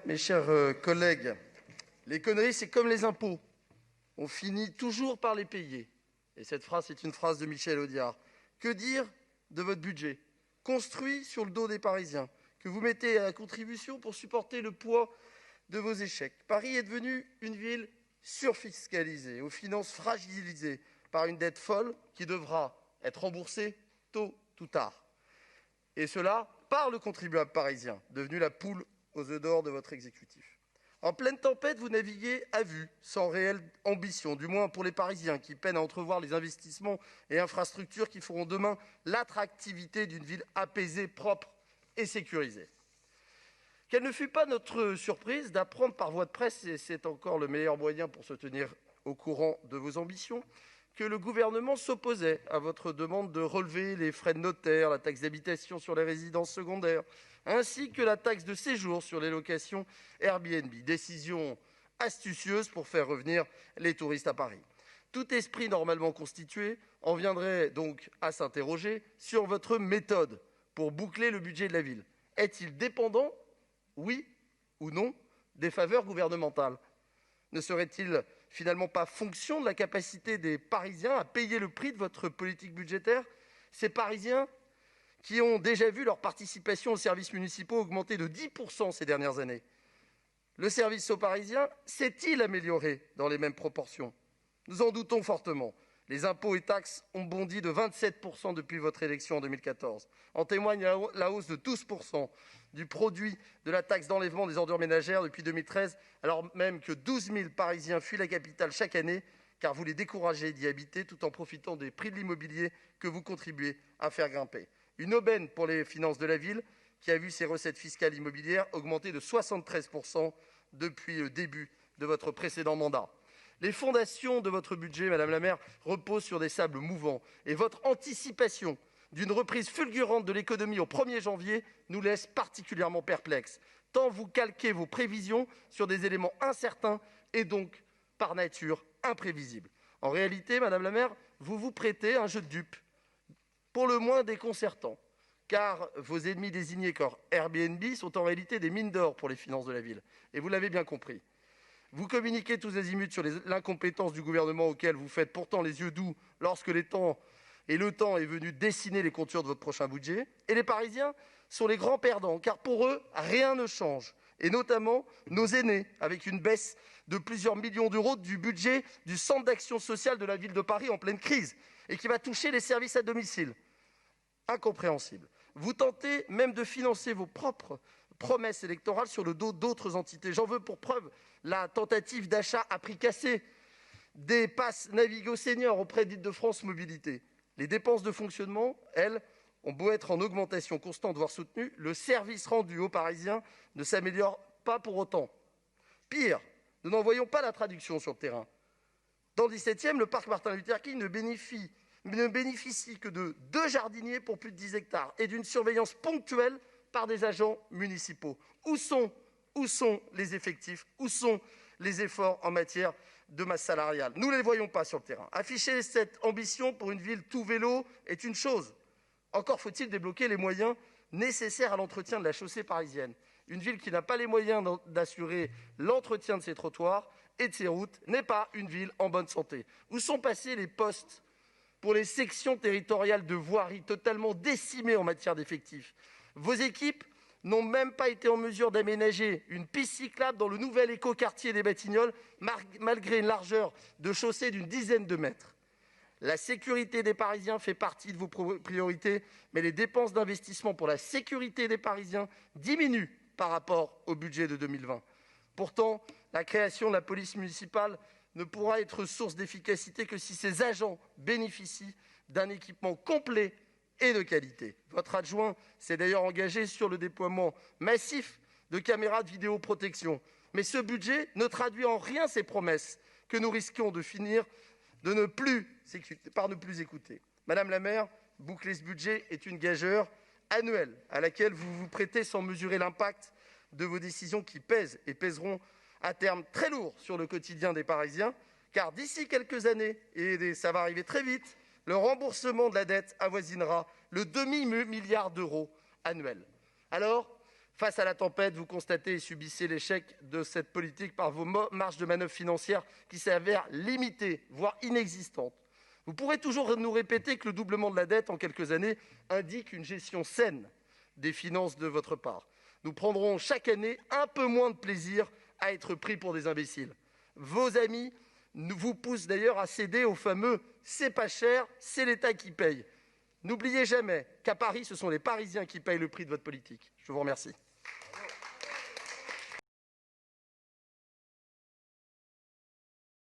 mes chers collègues, les conneries, c'est comme les impôts. On finit toujours par les payer. Et cette phrase est une phrase de Michel Audiard. Que dire de votre budget, construit sur le dos des Parisiens, que vous mettez à contribution pour supporter le poids de vos échecs? Paris est devenu une ville surfiscalisée, aux finances fragilisées par une dette folle qui devra être remboursée tôt ou tard. Et cela par le contribuable parisien, devenu la poule aux œufs d'or de votre exécutif. En pleine tempête, vous naviguez à vue, sans réelle ambition, du moins pour les Parisiens, qui peinent à entrevoir les investissements et infrastructures qui feront demain l'attractivité d'une ville apaisée, propre et sécurisée. Quelle ne fut pas notre surprise d'apprendre par voie de presse, et c'est encore le meilleur moyen pour se tenir au courant de vos ambitions, que le gouvernement s'opposait à votre demande de relever les frais de notaire, la taxe d'habitation sur les résidences secondaires, ainsi que la taxe de séjour sur les locations Airbnb. Décision astucieuse pour faire revenir les touristes à Paris. Tout esprit normalement constitué en viendrait donc à s'interroger sur votre méthode pour boucler le budget de la ville. Est-il dépendant, oui ou non, des faveurs gouvernementales? Ne serait-il finalement pas fonction de la capacité des Parisiens à payer le prix de votre politique budgétaire? Ces Parisiens qui ont déjà vu leur participation aux services municipaux augmenter de 10% ces dernières années. Le service aux Parisiens s'est-il amélioré dans les mêmes proportions? Nous en doutons fortement. Les impôts et taxes ont bondi de 27% depuis votre élection en 2014. En témoigne la hausse de 12% du produit de la taxe d'enlèvement des ordures ménagères depuis 2013, alors même que 12 000 Parisiens fuient la capitale chaque année, car vous les découragez d'y habiter tout en profitant des prix de l'immobilier que vous contribuez à faire grimper. Une aubaine pour les finances de la ville, qui a vu ses recettes fiscales immobilières augmenter de 73% depuis le début de votre précédent mandat. Les fondations de votre budget, Madame la maire, reposent sur des sables mouvants, et votre anticipation d'une reprise fulgurante de l'économie au 1er janvier nous laisse particulièrement perplexes, tant vous calquez vos prévisions sur des éléments incertains et donc, par nature, imprévisibles. En réalité, Madame la maire, vous vous prêtez à un jeu de dupes, pour le moins déconcertant, car vos ennemis désignés comme Airbnb sont en réalité des mines d'or pour les finances de la ville, et vous l'avez bien compris. Vous communiquez tous azimuts sur l'incompétence du gouvernement auquel vous faites pourtant les yeux doux lorsque le temps est venu dessiner les contours de votre prochain budget. Et les Parisiens sont les grands perdants, car pour eux, rien ne change. Et notamment nos aînés, avec une baisse de plusieurs millions d'euros du budget du centre d'action sociale de la ville de Paris en pleine crise, et qui va toucher les services à domicile. Incompréhensible. Vous tentez même de financer vos propres promesses électorales sur le dos d'autres entités. J'en veux pour preuve la tentative d'achat à prix cassé des passes Navigo Senior auprès d'Île-de-France Mobilité. Les dépenses de fonctionnement, elles, ont beau être en augmentation constante, voire soutenue, le service rendu aux Parisiens ne s'améliore pas pour autant. Pire, nous n'en voyons pas la traduction sur le terrain. Dans le 17e, le parc Martin Luther King ne bénéficie que de 2 jardiniers pour plus de 10 hectares et d'une surveillance ponctuelle par des agents municipaux. Où sont les effectifs? Où sont les efforts en matière de masse salariale? Nous ne les voyons pas sur le terrain. Afficher cette ambition pour une ville tout vélo est une chose. Encore faut-il débloquer les moyens nécessaires à l'entretien de la chaussée parisienne. Une ville qui n'a pas les moyens d'assurer l'entretien de ses trottoirs et de ses routes n'est pas une ville en bonne santé. Où sont passés les postes pour les sections territoriales de voirie totalement décimées en matière d'effectifs? Vos équipes n'ont même pas été en mesure d'aménager une piste cyclable dans le nouvel écoquartier des Batignolles, malgré une largeur de chaussée d'une dizaine de mètres. La sécurité des Parisiens fait partie de vos priorités, mais les dépenses d'investissement pour la sécurité des Parisiens diminuent par rapport au budget de 2020. Pourtant, la création de la police municipale ne pourra être source d'efficacité que si ses agents bénéficient d'un équipement complet et de qualité. Votre adjoint s'est d'ailleurs engagé sur le déploiement massif de caméras de vidéoprotection. Mais ce budget ne traduit en rien ces promesses que nous risquons de finir par ne plus écouter. Madame la maire, boucler ce budget est une gageure annuelle à laquelle vous vous prêtez sans mesurer l'impact de vos décisions qui pèsent et pèseront à terme très lourd sur le quotidien des Parisiens, car d'ici quelques années, et ça va arriver très vite, le remboursement de la dette avoisinera le demi-milliard d'euros annuel. Alors, Face à la tempête, vous constatez et subissez l'échec de cette politique par vos marges de manœuvre financières qui s'avèrent limitées, voire inexistantes. Vous pourrez toujours nous répéter que le doublement de la dette en quelques années indique une gestion saine des finances de votre part. Nous prendrons chaque année un peu moins de plaisir à être pris pour des imbéciles. Vos amis vous poussent d'ailleurs à céder au fameux « c'est pas cher, c'est l'État qui paye ». N'oubliez jamais qu'à Paris, ce sont les Parisiens qui payent le prix de votre politique. Je vous remercie.